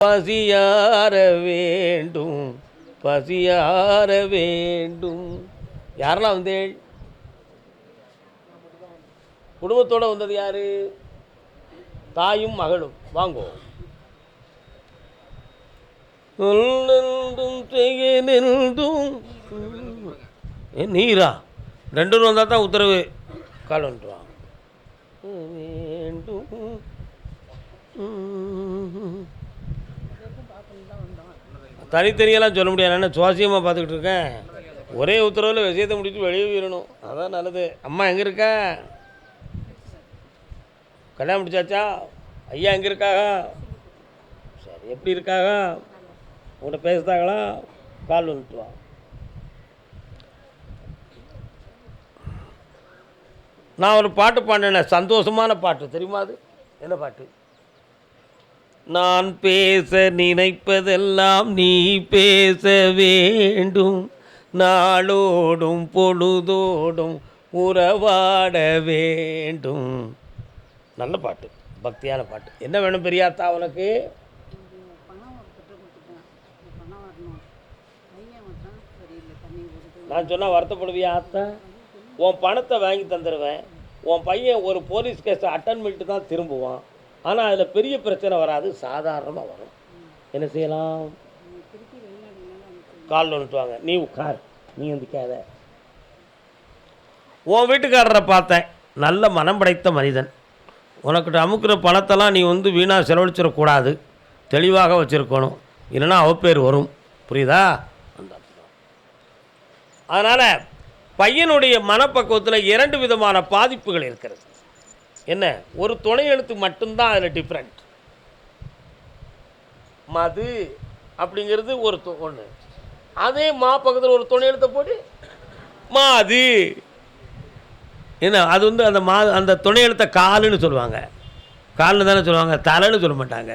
பசியார வேண்டும், பசியார வேண்டும். யாரெல்லாம் வந்தேள்? குடும்பத்தோடு வந்தது யாரு? தாயும் மகளும். வாங்கோ. நீரா ரெண்டு வந்தால் தான் உத்தரவு. கால் வந்துட்டுவான் வேண்டும். தனித்தனியெல்லாம் சொல்ல முடியாது. என்ன சுவாசியமாக பார்த்துக்கிட்டு இருக்கேன். ஒரே உத்தரவில் விஷயத்தை முடிச்சுட்டு வெளியே போயிடணும். அதான் நல்லது. அம்மா எங்கே இருக்கா? கல்யாணம் முடிச்சாச்சா? ஐயா எங்கே இருக்காக? சரி, எப்படி இருக்காக? உங்கள்கிட்ட பேசுதாங்களா? கால் வந்துட்டு வா. நான் ஒரு பாட்டு பாடினேன், சந்தோஷமான பாட்டு. தெரியுமா அது? என்ன பாட்டு? நான் பேச நினைப்பதெல்லாம் நீ பேச வேண்டும், நாளோடும் பொழுதோடும் உறவாட வேண்டும். நல்ல பாட்டு, பக்தியான பாட்டு. என்ன வேணும் பெரியாத்தா உனக்கு? நான் சொன்னால் வருத்தப்படுவியா ஆத்தா? உன் பணத்தை வாங்கி தந்துடுவேன். உன் பையன் ஒரு போலீஸ் கேஸை அட்டன் பண்ணிட்டு தான் திரும்புவான். ஆனால் அதில் பெரிய பிரச்சனை வராது, சாதாரணமாக வரும். என்ன செய்யலாம்? கால் வந்துட்டுவாங்க. நீ உட்கார், நீ எந்திக்காத. உன் வீட்டுக்காரரை பார்த்தேன், நல்ல மனம் படைத்த மனிதன். உனக்கிட்ட அமுக்கிற பணத்தெல்லாம் நீ வீணாக செலவழிச்சிடக்கூடாது, தெளிவாக வச்சுருக்கணும். இல்லைன்னா அவப்பேர் வரும். புரியுதா? அதனால் பையனுடைய மனப்பக்குவத்தில் 2 விதமான பாதிப்புகள் இருக்கிறது. என்ன? ஒரு துணை எழுத்து மட்டும்தான் அதில் டிஃப்ரெண்ட். மது அப்படிங்கிறது ஒரு ஒன்று. அதே மா பக்கத்தில் ஒரு துணை எழுத்தை போட்டு மாது. என்ன அது? அந்த அந்த துணை எழுத்தை காலுன்னு சொல்லுவாங்க. கால்னு தானே சொல்லுவாங்க, தலைன்னு சொல்ல மாட்டாங்க.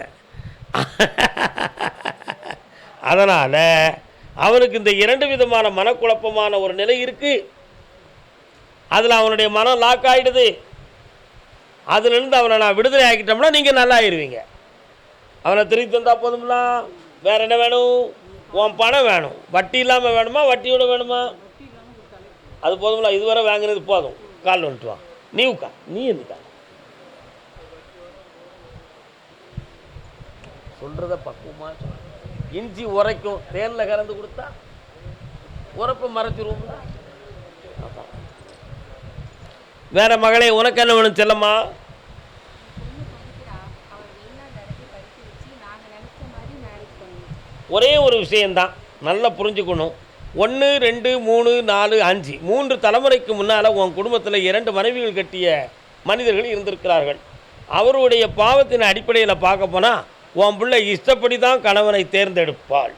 அதனால் அவனுக்கு இந்த 2 விதமான மனக்குழப்பமான ஒரு நிலை இருக்குது. அதில் அவனுடைய மனம் லாக் ஆகிடுது. அதுலேருந்து அவனை நான் விடுதலை ஆக்கிட்டோம்னா நீங்கள் நல்லா ஆயிடுவீங்க. அவனை திருப்பி தந்தால் போதும்ல. வேறு என்ன வேணும்? உன் பணம் வேணும். வட்டி இல்லாமல் வேணுமா, வட்டியோட வேணுமா? அது போதும்ல. இதுவரை வாங்கினது போதும். கால் வந்துட்டு வா. நீ உட்கா, நீ எந்திக்கா. சொல்கிறத பக்குவமாக இஞ்சி உரைக்கும், தேனில் கறந்து கொடுத்தா உரைப்பை மறைச்சிருவோம்ல. வேற மகளே, உனக்கு என்ன வேணும் செல்லம்மா? ஒரே ஒரு விஷயந்தான், நல்லா புரிஞ்சுக்கணும். 1 2 3 4 5 3 தலைமுறைக்கு முன்னால் உன் குடும்பத்தில் 2 மனைவிகள் கட்டிய மனிதர்கள் இருந்திருக்கிறார்கள். அவருடைய பாவத்தின் அடிப்படையில் பார்க்க போனால் உன் பிள்ளை இஷ்டப்படி தான் கணவனை தேர்ந்தெடுப்பாள்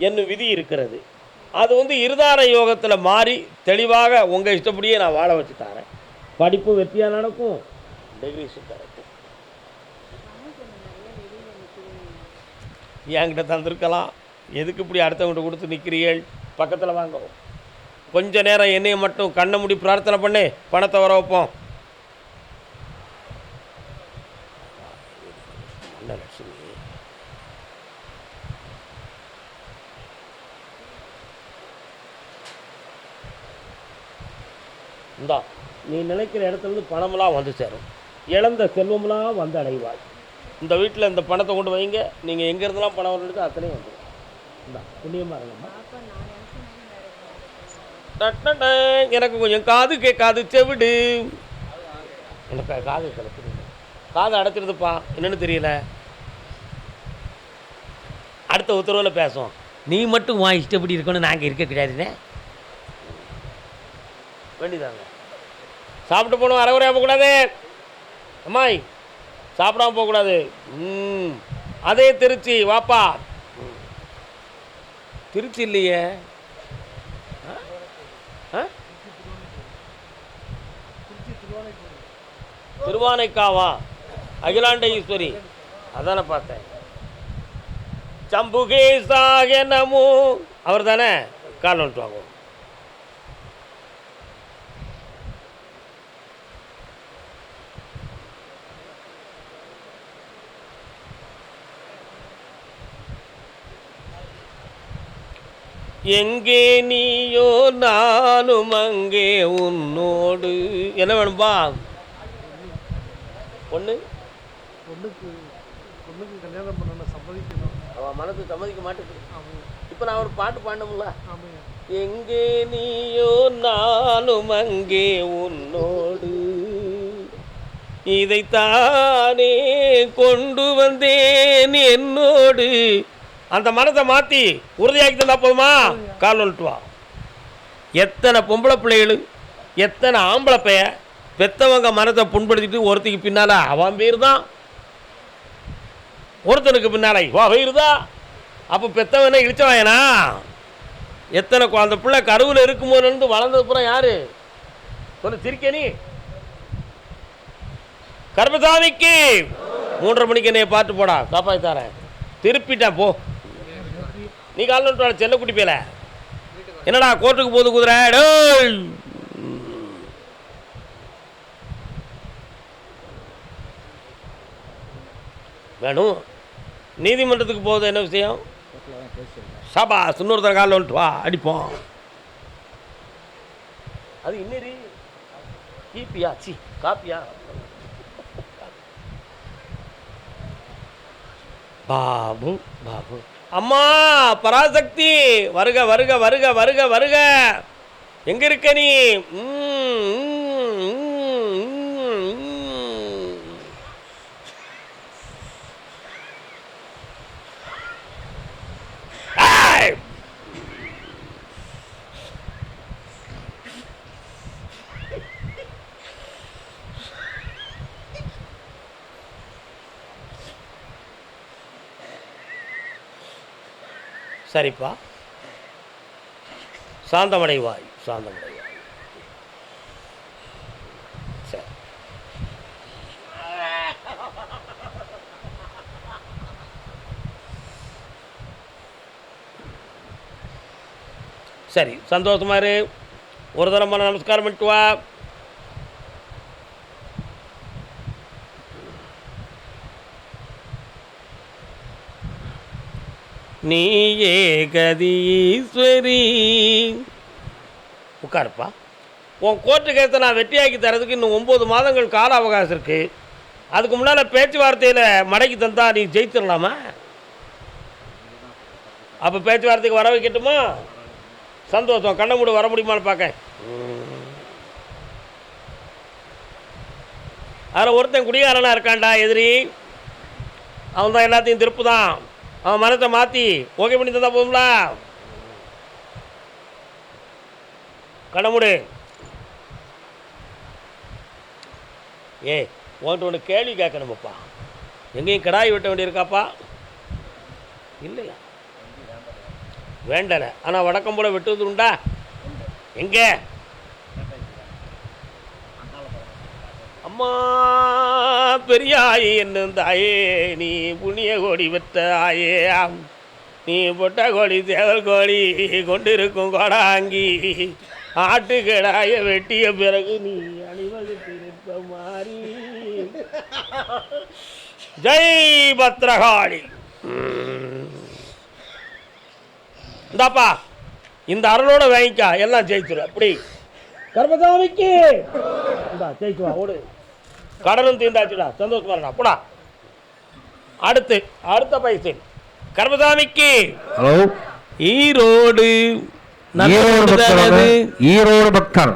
என்னும் விதி இருக்கிறது. அது இருதார யோகத்தில் மாறி தெளிவாக உங்கள் இஷ்டப்படியே நான் வாழ வச்சு தரேன். படிப்பு வெற்றியாக நடக்கும், டிகிரிஸு கிடைக்கும். என்கிட்ட தந்திருக்கலாம். எதுக்கு இப்படி அடுத்தவங்கிட்ட கொடுத்து நிற்கிறீர்கள்? பக்கத்தில் வாங்க. கொஞ்ச நேரம் என்னையை மட்டும் கண்ணை மூடி பிரார்த்தனை பண்ணி பணத்தை வர வைப்போம். இந்தா, நீ நினைக்கிற இடத்துலேருந்து பணமெல்லாம் வந்து சேரும். இழந்த செல்வமெல்லாம் வந்து அடைவாய். இந்த வீட்டில் இந்த பணத்தை கொண்டு வைங்க. நீங்கள் எங்கேருந்துலாம் பணம் வரணுக்கு அத்தனையும் வந்துடும். இந்தா, புண்ணியமாக இருங்கம்மா. எனக்கு கொஞ்சம் காது கேட்காது, செவிடு. எனக்கு காது கலக்குது, காது அடைச்சிருதுப்பா. என்னென்னு தெரியல. அடுத்த உத்தரவில் பேசுவோம். நீ மட்டும் வா, இஷ்டப்படி இருக்கணும், நாங்கள் இருக்க கிடையாதுண்ணே. வேண்டிதாங்க. சாப்பிட்டு போகணும், அரைகுறையாக போகக்கூடாது. அம்மாய் சாப்பிடாம போகக்கூடாது. அதே திருச்சி வாப்பா. திருச்சி இல்லையே, திருவானைக்காவா? அகிலாண்ட ஈஸ்வரி அதானே பார்த்தேன். சம்புகேசாய நமோ, அவர் தானே? கால் வந்துட்டு வாங்க. எங்கே நீயோ நானும் அங்கே உன்னோடு. என்ன வேணும்பா? பொண்ணு பொண்ணுக்கு கல்யாணம் பண்ண சம்மதிக்கணும். அவன் மனசு சம்மதிக்க மாட்டேங்குது. இப்போ நான் ஒரு பாட்டு பாடணும்ல. ஆமாங்க. எங்கே நீயோ நானும் அங்கே உன்னோடு, இதைத்தானே கொண்டு வந்தேன் என்னோடு. அந்த மனத்தை மாற்றி உறுதியாக்கி தந்தா போதுமா? கால் வந்துட்டு வா. எத்தனை பொம்பளை பிள்ளைகள், எத்தனை ஆம்பளை பைய பெற்றவங்க மனத்தை புண்படுத்திட்டு ஒருத்திக்கு பின்னால் அவன் பேர் தான், ஒருத்தனுக்கு பின்னால் வா வயிறு தான். அப்போ பெற்றவன இழிச்சவாயனா? எத்தனை அந்த பிள்ளை கருவில் இருக்கும்போது வளர்ந்ததுப்புறம் யாரு சொல்லு? சிரிக்கனி கர்மசாமிக்கு 3:30 மணிக்கு என்னைய பார்த்து போடா, காப்பாற்றி தரேன். திருப்பிட்டேன் போ. நீ காலைல செல்லக்குட்டி பேல என்னடா கோர்ட்டுக்கு போது குதிரை வேணும். நீதிமன்றத்துக்கு போகுது என்ன விஷயம்? சபா இன்னொருத்தர காலில் வந்துட்டு வா, அடிப்போம். அது இன்னரி கீப்பியா சி காப்பியா? பாபு பாபு. அம்மா பராசக்தி வருக வருக வருக வருக வருக. எங்க இருக்க நீ? சரிப்பா, சாந்தமடைவாய் சாந்தமடைவாய். சரி சரி சந்தோஷமா இரு. ஒரு தரம் நமஸ்காரம் பண்ணிட்டு வா. நீயே கதீஸ்வரி. உட்காருப்பா. உன் கோர்ட்டு கேஸை நான் வெற்றியாக்கி தரதுக்கு இன்னும் 9 மாதங்கள் கால அவகாசம் இருக்குது. அதுக்கு முன்னால் பேச்சுவார்த்தையில் மடக்கி தந்தா நீ ஜெயிச்சிடலாமா? அப்போ பேச்சுவார்த்தைக்கு வர வைக்கட்டுமா? சந்தோஷம். கண்ணை மூட வர முடியுமான்னு பார்க்க. அதில் ஒருத்தன் குடிகாரனாக இருக்கான்டா எதிரி. அவன் தான் எல்லாத்தையும் திருப்பு தான். அவன் மனத்தை மாற்றி ஓகே பண்ணி தந்தா போதுங்களா? கடமுடு. உன்ட்டு ஒன்று கேள்வி கேட்கணுமப்பா. எங்கேயும் கடாய் வெட்ட வேண்டியிருக்காப்பா? இல்லையா? வேண்டலை. ஆனால் வடக்கம் போல் வெட்டுவது உண்டா? எங்கே? அம்மா பெரியாயே என்னும் தாயே, நீ புண்ணிய கோடி பெற்ற ஆயே. நீ பொட்ட கோழி சேவல் கோழி கொண்டிருக்கும் கோடாங்கி, ஆட்டுக்கடாய வெட்டிய பிறகு நீ அணிவது திருப்ப மாறி. ஜெய் பத்ரகாளி. இந்தாப்பா, இந்த அருளோட வாங்கிக்கா, எல்லாம் ஜெயிச்சிடும். அப்படி கர்மசாமிக்கு இந்தா ஜெயிச்சுவா. ஓடு. கடனும் தீர்ந்தாச்சுடா. சந்தோஷமா இருக்கா போடா. அடுத்த பைசு கர்மசாமிக்கு. ஹலோ, ஈரோடு ஈரோடு பக்தர்.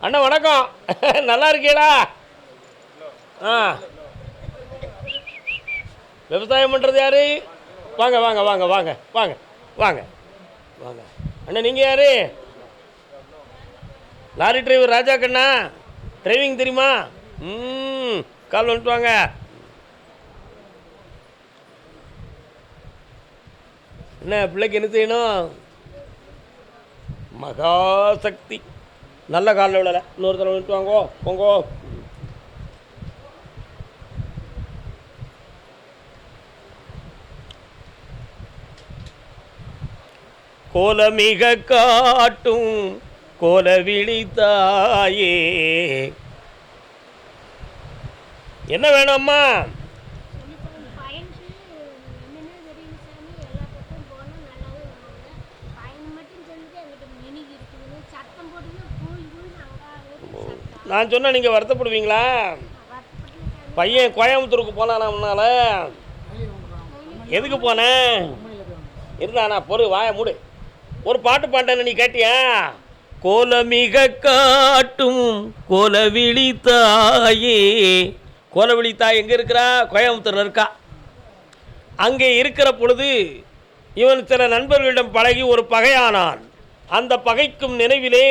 அண்ணா வணக்கம். நல்லா இருக்கீடா? விவசாயம் பண்ணுறது யாரு? வாங்க வாங்க வாங்க வாங்க வாங்க வாங்க வாங்க. அண்ணா நீங்கள் யாரு? லாரி டிரைவர் ராஜா கண்ணா. டிரைவிங் தெரியுமா? கால் வந்துட்டு வாங்க. என்ன பிள்ளைக்கு என்ன செய்யணும்? மகாசக்தி. நல்ல காலில் விடலை. இன்னொரு தடவை வந்துட்டு வாங்கோ போங்கோ. கோலமிக காட்டும் கோலவிழி தாயே. என்ன வேணும்மா? நான் சொன்னால் நீங்கள் வருத்தப்படுவீங்களா? பையன் கோயம்புத்தூருக்கு போனானா முன்னால? எதுக்கு போனேன்? இருந்தானா பொறு வாய மூடு. ஒரு பாட்டு பாட்டேன்னு நீ கேட்டியா? கோலமிக காட்டும் கோலவிழி தாயே. கோலவிழி தாய் எங்கே இருக்கிறா? கோயம்புத்தூரில் இருக்கா. அங்கே இருக்கிற பொழுது இவன் சில நண்பர்களிடம் பழகி ஒரு பகையானான். அந்த பகைக்கும் நினைவிலே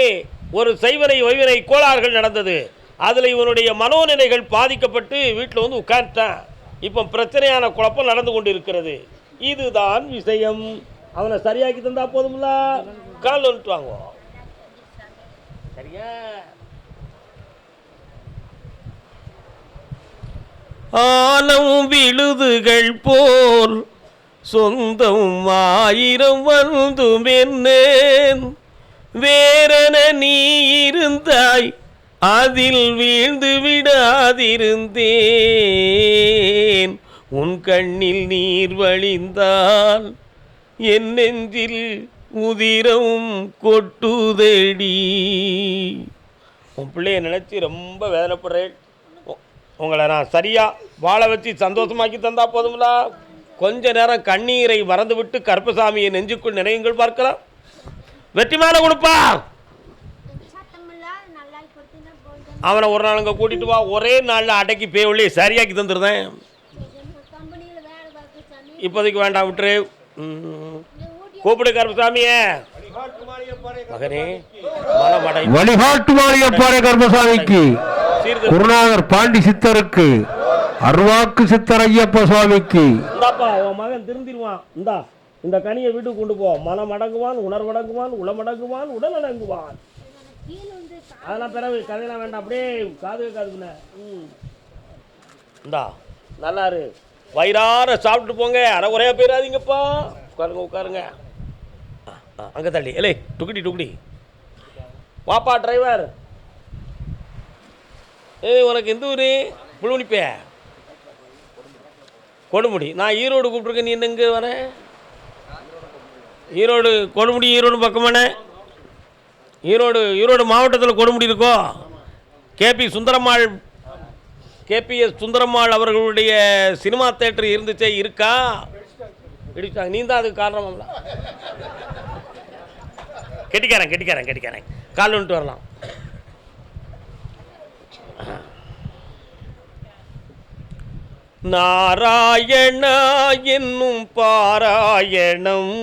ஒரு செய்வனை வைவனை கோளாறுகள் நடந்தது. அதில் இவனுடைய மனோநிலைகள் பாதிக்கப்பட்டு வீட்டில் வந்து உட்கார்ட்டான். இப்போ பிரச்சனையான குழப்பம் நடந்து கொண்டு இருக்கிறது. இதுதான் விஷயம். அவனை சரியாக்கி தந்தா போதும்ல. கால் வந்துட்டு வாங்குவோம். சரியா? ஆலம் விழுதுகள் போல் சொந்தம் ஆயிரம் வந்தும் என்னேன், வேறென நீ இருந்தாய் அதில் வீழ்ந்து விடாதிருந்தேன். உன் கண்ணில் நீர் வழிந்தால் என் நெஞ்சில் உதிரம் கொட்டுதடி. உன் பிள்ளைய நினச்சி ரொம்ப வேதனைப்படுறேன். உங்களை நான் சரியாக வாழ வச்சு சந்தோஷமாக்கி தந்தா போதும்ல. கொஞ்ச நேரம் கண்ணீரை மறந்துவிட்டு கருப்பசாமியை நெஞ்சுக்குள் நினைவுங்கள் பார்க்கலாம். வெற்றி மேலே கொடுப்பா. அவனை ஒரு நாள் அங்கே கூட்டிகிட்டு வா. ஒரே நாளில் அடக்கி பேவள்ளி சரியாக்கி தந்துருந்தேன். இப்போதைக்கு வேண்டாம், விட்டுரு. கூப்பிடு கருப்பசாமியே. மகனே வழிகாட்டு மாளிகைப்பாறை கருப்பசாமிக்கு, குருநாதர் பாண்டி சித்தருக்கு, அருவாக்கு சித்தர் ஐயப்ப சுவாமிக்கு. இந்தாப்பா உன் மகன் திருந்திடுவான். இந்தா இந்த கனியை வீட்டுக்கு கொண்டு போ. மனம் அடங்குவான், உணர்வடங்குவான், உளமடங்குவான், உடல் அடங்குவான். அதெல்லாம் பிறகு கதையெல்லாம் வேண்டாம். அப்படியே காது காதுக்குண்ண. இந்தா நல்லாரு வயிறார சாப்பிட்டு போங்க. அரை குறையா போயிடாதீங்கப்பா. உட்காருங்க உட்காருங்க. அங்கே தள்ளி இல்லை டுக்குடி டுக்குடி வாப்பா டிரைவர். உனக்கு எந்த ஊர்? புழுவனிப்பே கொடுமுடி. நான் ஈரோடு கூப்பிட்ருக்கேன். நீ என்ன இங்கே வரேன்? ஈரோடு கொடுமுடி ஈரோடு பக்கமானே. ஈரோடு மாவட்டத்தில் கொடுமுடி இருக்கோ. கேபிஎஸ் சுந்தரம்மாள் அவர்களுடைய சினிமா தேட்டர் இருந்துச்சே, இருக்கா? இடிச்சாங்க. நீ தான் அதுக்கு காரணமாம்ல. கெட்டிக்காரன் கால் வந்துட்டு வரலாம். நாராயணா என்னும் பாராயணம்.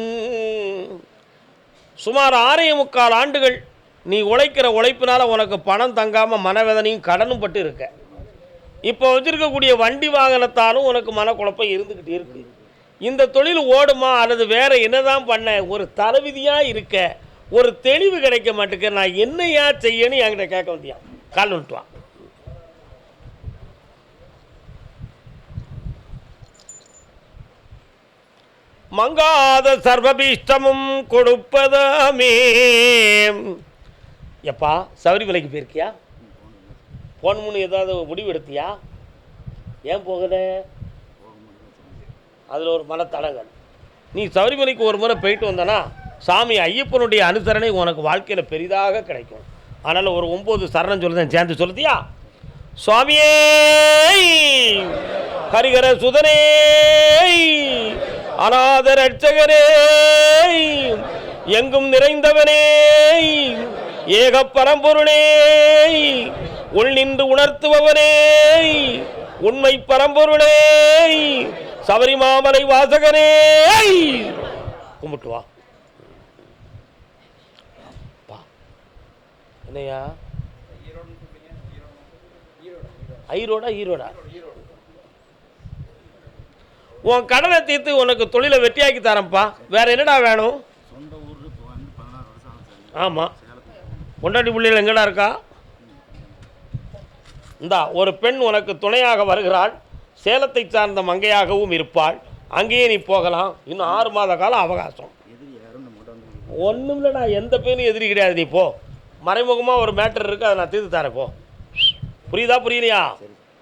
சுமார் 6.25 ஆண்டுகள் நீ உழைக்கிற உழைப்பினால உனக்கு பணம் தங்காமல் மனவேதனையும் கடனும் பட்டு இருக்க. இப்போ வச்சிருக்கக்கூடிய வண்டி வாகனத்தாலும் உனக்கு மனக்குழப்பம் இருந்துக்கிட்டு இருக்கு. இந்த தொழில் ஓடுமா அல்லது வேற என்னதான் பண்ண? ஒரு தலைவிதியாக இருக்க, ஒரு தெளிவு கிடைக்க மாட்டேங்க. நான் என்னையா செய்யணும் என்கிட்ட கேட்க வந்தியான். கால் வந்துட்டுவான். மங்காத சர்வபீஷ்டமும் கொடுப்பதாமே. எப்பா சபரிமலைக்கு போயிருக்கியா? போகணும்னு ஏதாவது முடிவு எடுத்தியா? ஏன் போகல? அதில் ஒரு மனத்தடங்கள். நீ சபரிமலைக்கு ஒரு முறை போயிட்டு வந்தனா சாமி ஐயப்பனுடைய அனுசரணை உனக்கு வாழ்க்கையில் பெரிதாக கிடைக்கும். அதனால் ஒரு 9 சரணம் சொல்லுதேன், சேர்ந்து சொல்லுதியா? சுவாமியே ஹரிஹர சுதனே, அநாத ரட்சகரே, எங்கும் நிறைந்தவனே, ஏக பரம்பொருளே, உள் நின்று உணர்த்துபவனே, உண்மை பரம்பொருளே, சபரிமாமலை வாசகனே. கும்பிட்டு வா. என்னையா ஈரோடா? உன் கடனை தீர்த்து உனக்கு தொழிலை வெட்டியாக்கி தரேன்ப்பா. வேற என்னடா வேணும்? ஆமாம், பொண்டாட்டி பிள்ளைகள் எங்கடா இருக்கா? இந்தா ஒரு பெண் உனக்கு துணையாக வருகிறாள். சேலத்தை சார்ந்த மங்கையாகவும் இருப்பாள். அங்கேயே நீ போகலாம். இன்னும் 6 மாத காலம் அவகாசம். ஒன்றும் இல்லைடா, எந்த பேரும் எதிரி கிடையாது. நீ போ. மறைமுகமாக ஒரு மேட்டர் இருக்குது, அதை நான் தீர்த்து தரேன். போ. புரியுதா? புரியலையா?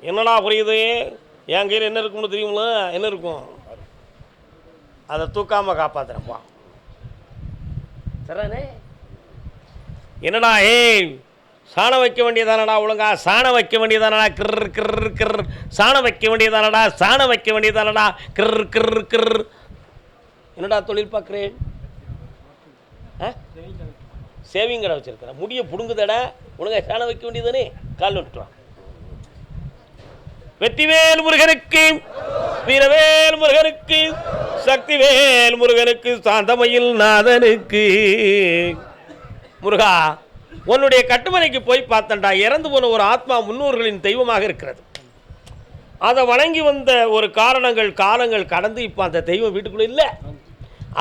என்னடா புரியுது? என் கையில் என்ன இருக்கும்னு தெரியுங்களா? என்ன இருக்கும்? அதை தூக்காமல் காப்பாற்றுறேன்ப்பா. சரிண்ணே? என்னடா சாணம் வைக்க வேண்டியதானடா ஒழுங்கா, சாணம் வைக்க வேண்டியதானடா, கிர் கிர் கிர், சாணம் வைக்க வேண்டியதானடா, சாணம் வைக்க வேண்டியதானடா, கிர் கிர் கிர். என்னடா தொழில் பார்க்குறேன்? சேவிங் கடை வச்சுருக்கிறேன், முடியை பிடுங்குதடா, ஒழுங்கா சாணம் வைக்க வேண்டியதானே, கால் விட்டுருவான். வெற்றிவேல் முருகனுக்கு, வீரவேல் முருகனுக்கு, சக்திவேல் முருகனுக்கு, சாந்தமயில் நாதனுக்கு. முருகா, உன்னுடைய கட்டுமனைக்கு போய் பார்த்தண்டா, இறந்து போன ஒரு ஆத்மா முன்னோர்களின் தெய்வமாக இருக்கிறது. அதை வணங்கி வந்த ஒரு காலங்கள் கடந்து இப்போ அந்த தெய்வம் வீட்டுக்குள்ளே இல்லை.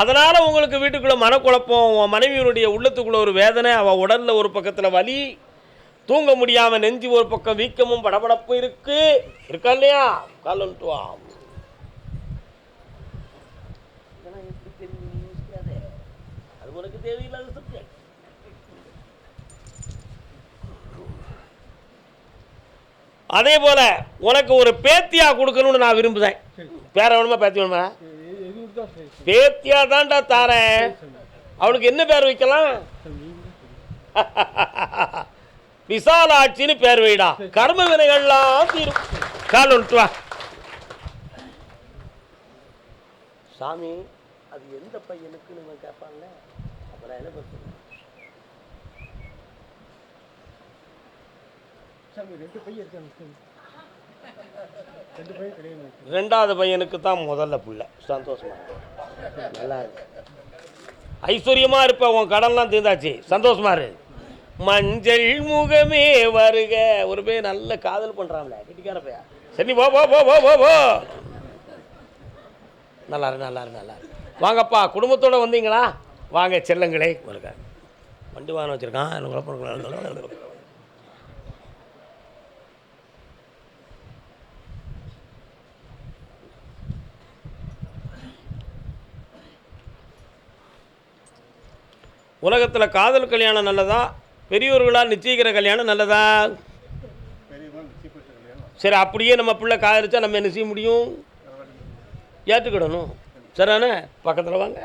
அதனால் உங்களுக்கு வீட்டுக்குள்ளே மனக்குழப்பம், உன் மனைவியினுடைய உள்ளத்துக்குள்ளே ஒரு வேதனை, அவள் உடலில் ஒரு பக்கத்தில் வலி, தூங்க முடியாமல் நெஞ்சு ஒரு பக்கம் வீக்கமும் படபடப்பு இருக்கா இல்லையா? கால் வந்துட்டு வா. அது உனக்கு தேவையில்லாத சப்ஜெக்ட். அதே போல உனக்கு ஒரு பேத்தியா கொடுக்கணும்னு நான் விரும்புகிறேன். பேர வேணுமா பேத்தி வேணுமா? பேத்தியா தான்டா தாரேன். அவளுக்கு என்ன பேர் வைக்கலாம்? விசாலாட்சின்னு பேர் வைடா, கர்ம வினைகள்லாம் தீரும். கால் வந்துட்டு வா. சாமி, அது எந்த பையனுக்கு நம்ம கேட்பாங்க, அப்புறம் என்ன பண்ணுறது? ரெண்டாவது பையனுக்கு தான் முதல்ல பிள்ளை. சந்தோஷமா நல்லா இருக்கு, ஐஸ்வர்யமா இருப்ப, உன் கடன்லாம் தீர்ந்தாச்சு, சந்தோஷமா இரு. மஞ்சள் முகமே வருக. ஒரு பேர் நல்ல காதல் பண்றான்ல, கெட்டிக்கார பையா. சரி, போ போ போ போ போ போ. நல்லா இரு, நல்லா இரு, நல்லா இரு. வாங்கப்பா, குடும்பத்தோட வந்தீங்களா? வாங்க செல்லங்களே. வருங்க, வண்டி வாகனம் வச்சிருக்கான். உலகத்தில் காதல் கல்யாணம் நல்லதா, பெரியவர்களால் நிச்சயிக்கிற கல்யாணம் நல்லதா? சரி, அப்படியே நம்ம பிள்ளை காதலிச்சா நம்ம என்ன செய்ய முடியும்? ஏற்றுக்கிடணும். சரிண்ணே, பக்கத்தில் வாங்க.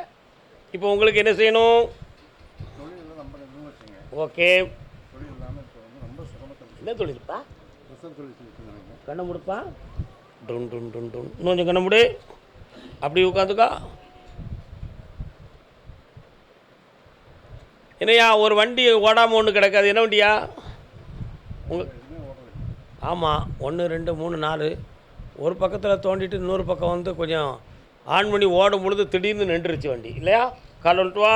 இப்போ உங்களுக்கு என்ன செய்யணும்? ஓகே, என்ன தொழில்ப்பா? கண்ணை முடுப்பா. டுன் டுன் டுன் டுன். இன்னும் கொஞ்சம் கண்ணை முடு. அப்படி உட்காந்துக்கா. என்னையா, ஒரு வண்டி ஓடாமல் ஒன்று கிடக்காது, என்ன வண்டியா உங்கள்? ஆமாம், 1 2 3 4 ஒரு பக்கத்தில் தோண்டிட்டு இன்னொரு பக்கம் வந்து கொஞ்சம் ஆன் பண்ணி ஓடும் பொழுது திடீர்னு நின்றுருச்சு வண்டி இல்லையா? கால் வந்துட்டு வா.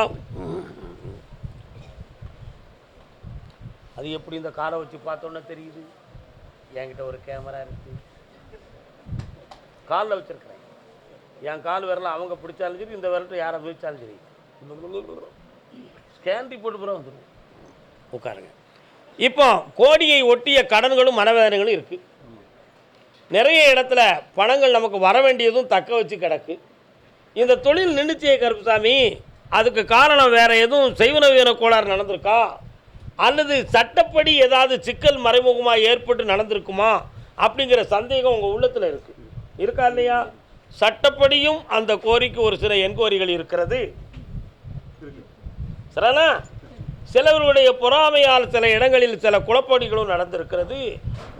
அது எப்படி இந்த காரை வச்சு பார்த்தோன்னே தெரியுது? என்கிட்ட ஒரு கேமரா இருக்குது, காலில் வச்சுருக்கிறேன். என் கால் விரல அவங்க பிடிச்சாலும் சரி, இந்த விரல்ட்டு யாரை பிடிச்சாலும் சரி, ஸ்கேன் ரிப்போர்ட் பூரா வந்துடும். உட்காருங்க. இப்போ கோடியை ஒட்டிய கடன்களும் மனவேதனைகளும் இருக்குது. நிறைய இடத்துல பணங்கள் நமக்கு வர வேண்டியதும் தக்க வச்சு கிடக்கு. இந்த தொழில் நின்றுச்சே கருப்புசாமி, அதுக்கு காரணம் வேறு எதுவும் செய்வனவீன கோளாறு நடந்திருக்கா, அல்லது சட்டப்படி ஏதாவது சிக்கல் மறைமுகமாக ஏற்பட்டு நடந்திருக்குமா அப்படிங்கிற சந்தேகம் உங்கள் உள்ளத்தில் இருக்கா இல்லையா? சட்டப்படியும் அந்த கோரிக்கை ஒரு சில என்கொயரிகள் இருக்கிறது. சரிண்ணா? சிலவருடைய பொறாமையால் சில இடங்களில் சில குழப்படிகளும் நடந்திருக்கிறது.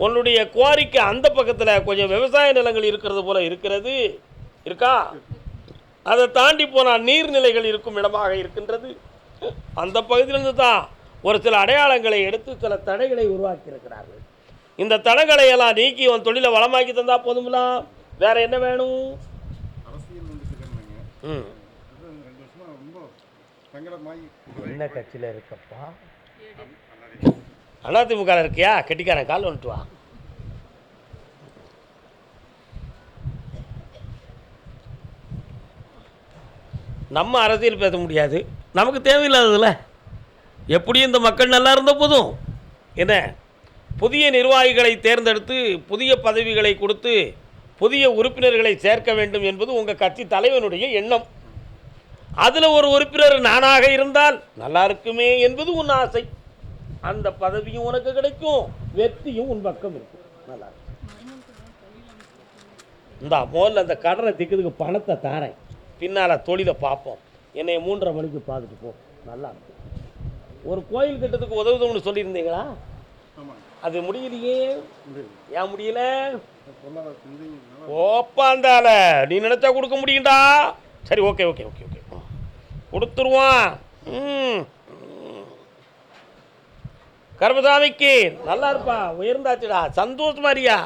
உன்னுடைய கோரிக்கை அந்த பக்கத்தில் கொஞ்சம் விவசாய நிலங்கள் இருக்கிறது போல இருக்கா? அதை தாண்டி போனால் நீர்நிலைகள் இருக்கும் இடமாக இருக்கின்றது. அந்த பகுதியிலிருந்து தான் ஒரு சில அடையாளங்களை எடுத்து சில தடைகளை உருவாக்கி இருக்கிறார்கள். இந்த தடைகளை எல்லாம் நீக்கி உன் தொழிலை வளமாக்கி தந்தா போதுங்களா? வேற என்ன வேணும்? என்ன கட்சியில் இருக்கப்பா? அதிமுக இருக்கியா? கெட்டிக்காரன், கால் வந்துட்டு வா. நம்ம அரசியல் பேச முடியாது, நமக்கு தேவையில்லாததில்ல. எப்படியும் இந்த மக்கள் நல்லா இருந்த போதும் என்ன, புதிய நிர்வாகிகளை தேர்ந்தெடுத்து புதிய பதவிகளை கொடுத்து புதிய உறுப்பினர்களை சேர்க்க வேண்டும் என்பது உங்கள் கட்சி தலைவனுடைய எண்ணம். அதில் ஒரு உறுப்பினர் நானாக இருந்தால் நல்லா இருக்குமே என்பது உன் ஆசை. அந்த பதவியும் உனக்கு கிடைக்கும், வெற்றியும் உன் பக்கம் இருக்கும். நல்லா இருக்கும். இந்த முதல்ல அந்த கடனை திக்கிறதுக்கு பணத்தை தாரேன், பின்னால் தொழிலை பார்ப்போம். என்னை 3:30 மணிக்கு பார்த்துட்டு போ. நல்லா இருக்கும். ஒரு கோயில் கட்டத்துக்கு உதவுதுன்னு சொல்லியிருந்தீங்களா? அது முடியலையே. முடியல. ஏன் முடியல? பொருளாதார பிந்திங்கனால ஓப்பாந்தால நீ நினைச்சா கொடுக்க முடியும்டா. சரி, ஓகே ஓகே ஓகே ஓகே கொடுத்துருவான். கர்மசாமிக்கு நல்லா இருப்பா, உயர்ந்தாச்சுடா, சந்தோஷமா இருக்கியா?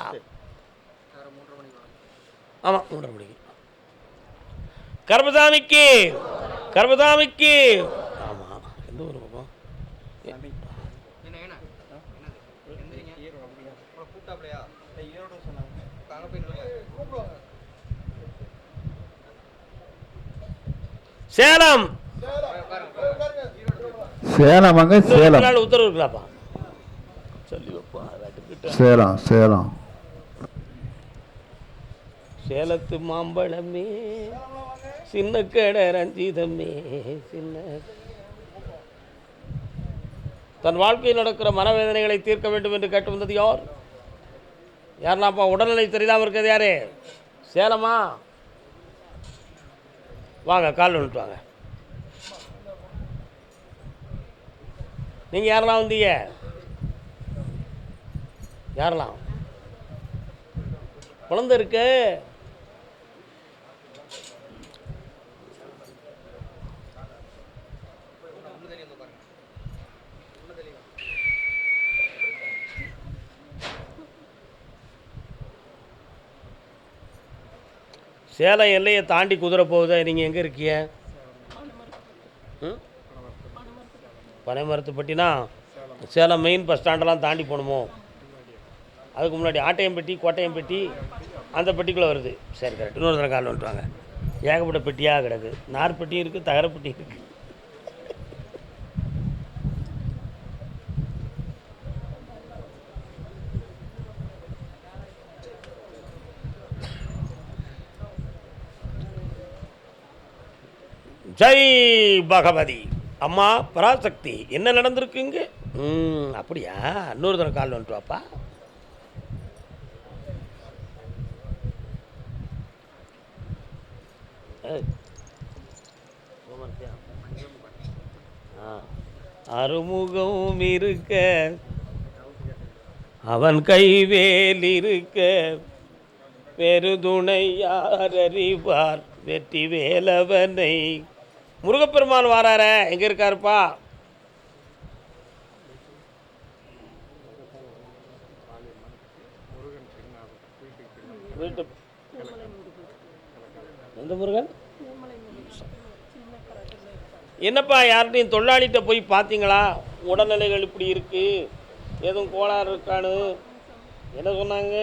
ஆமாம், 3:30 மணிக்கு கர்மசாமிக்கு. கர்மசாமிக்கு ஆமாம். எந்த ஊர் பாப்பா? சேலம். சேலமாங்க, சேலம். நாள் உத்தரவு இருக்கலாப்பா, சொல்லி வைப்பா. சேலம், சேலம். சேலத்து மாம்பழமே, சின்ன கடை ரஞ்சிதமே, சின்ன தன் வாழ்க்கையில் நடக்கிற மனவேதனைகளை தீர்க்க வேண்டும் என்று கேட்டு வந்தது யார்? யாருனாப்பா? உடல்நிலை தெரியாமல் இருக்கிறது யாரு? சேலமா? வாங்க, கால் வந்துட்டு வாங்க. நீங்கள் யாரெல்லாம் வந்தீங்க? யாரெல்லாம்? குழந்தை இருக்கு. சேலம் எல்லையை தாண்டி குதிரை போகுதா? நீங்கள் எங்கே இருக்கீங்க? பனைமரத்துப்பட்டினா சேலம் மெயின் பஸ் ஸ்டாண்டெல்லாம் தாண்டி போகணுமோ? அதுக்கு முன்னாடி ஆட்டையம்பட்டி, கோட்டையம்பட்டி, அந்த பெட்டிக்குள்ளே வருது. சரி, கரெக்ட். இன்னொரு தடவை கால் வந்துட்டுவாங்க. ஏகப்பட்ட பெட்டியாக கிடக்கு. நார்பட்டியும் இருக்குது, தகரப்பட்டியும் இருக்குது. ஜெய் பகவதி. அம்மா பராசக்தி, என்ன நடந்திருக்குங்க? அப்படியா? இன்னொரு தடவை கால் வந்துட்டு வாப்பா. அறுமுகம் இருக்க அவன் கைவேல் இருக்க பெருதுணை யார் அறிவார் வெற்றி வேலவனை. முருகப்பெருமான் வாரார, எங்கே இருக்காருப்பா? வீட்டு எந்த முருகன்? என்னப்பா, யார்கிட்டையும் தொழிலாளிகிட்ட போய் பார்த்தீங்களா? உடல்நிலைகள் இப்படி இருக்குது, எதுவும் கோளாறு இருக்கான்னு என்ன சொன்னாங்க?